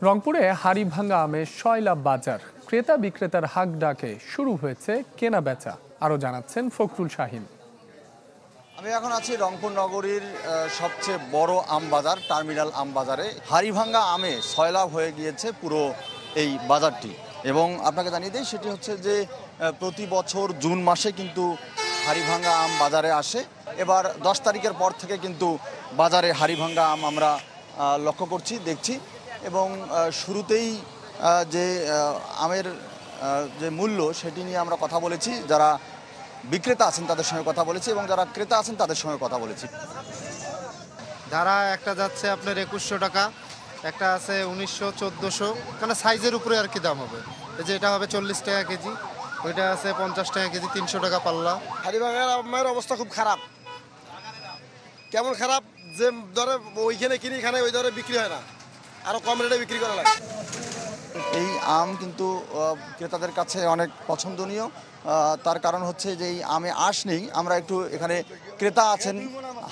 রংপুরে হাড়িভাঙা আমের শয়লা বাজার, ক্রেতা বিক্রেতার হাক ডাকে শুরু হয়েছে কেনা বেচা। আরো জানাচ্ছেন ফখরুল শাহিন। আমি এখন আছি রংপুর নগরীর সবচেয়ে বড় আম বাজার, টার্মিনাল আম বাজারে। হাড়িভাঙা আমে সয়লাব হয়ে গিয়েছে পুরো এই বাজারটি। এবং আপনাকে জানিয়ে দিই, সেটি হচ্ছে যে প্রতি বছর জুন মাসে কিন্তু হাড়িভাঙা আম বাজারে আসে। এবার 10 তারিখের পর থেকে কিন্তু বাজারে হাড়িভাঙা আম আমরা লক্ষ্য করছি, দেখছি। এবং শুরুতেই যে আমের যে মূল্য সেটি নিয়ে আমরা কথা বলেছি, যারা বিক্রেতা আছেন তাদের সঙ্গে কথা বলেছি এবং যারা ক্রেতা আছেন তাদের সঙ্গে কথা বলেছি। ধারা একটা যাচ্ছে আপনার 2100 টাকা, একটা আছে 1900, 1400, মানে সাইজের উপরে আর কি দাম হবে। এই যে এটা হবে 40 টাকা কেজি, ওইটা আছে 50 টাকা কেজি, 300 টাকা পাল্লা। হাড়িভাঙার আমের অবস্থা খুব খারাপ। কেমন খারাপ যে দরে ওইখানে কিনি, এখানে ওই দরে বিক্রি হয় না, আরো কম রেটে বিক্রি করা লাগে। এই আম কিন্তু ক্রেতাদের কাছে অনেক পছন্দনীয়। তার কারণ হচ্ছে যে এই আমে আঁশ নেই। আমরা একটু এখানে ক্রেতা আছেন,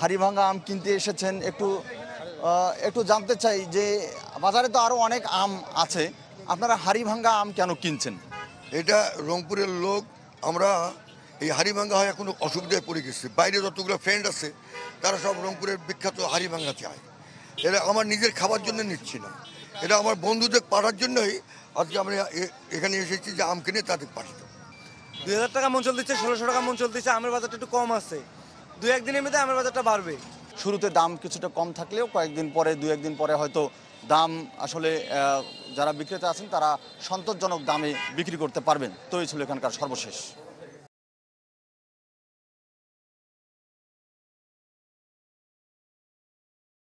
হাড়িভাঙা আম কিনতে এসেছেন, একটু জানতে চাই যে বাজারে তো আরও অনেক আম আছে, আপনারা হাড়িভাঙা আম কেন কিনছেন? এটা রংপুরের লোক, আমরা এই হাড়িভাঙা হয় এখন অসুবিধায় পড়ে গেছে। বাইরে যতগুলো ফ্রেন্ড আছে তারা সব রংপুরের বিখ্যাত হাড়িভাঙা চায়। এটা আমার নিজের খাবার জন্য নিচ্ছি না, এটা আমার বন্ধুদের পাঠার জন্যই আজকে আমরা এখানে এসেছি যে আম কিনে তাদের পাঠাতে। 2000 টাকা মন চলতেছে, 1600 টাকা মন চলতেছে। আমের বাজারটা একটু কম আছে, 2-1 দিনের মধ্যে আমের বাজারটা বাড়বে। শুরুতে দাম কিছুটা কম থাকলেও কয়েকদিন পরে, 2-1 দিন পরে হয়তো দাম আসলে যারা বিক্রেতা আছেন তারা সন্তোষজনক দামে বিক্রি করতে পারবেন। তো এই ছিল এখানকার সর্বশেষ।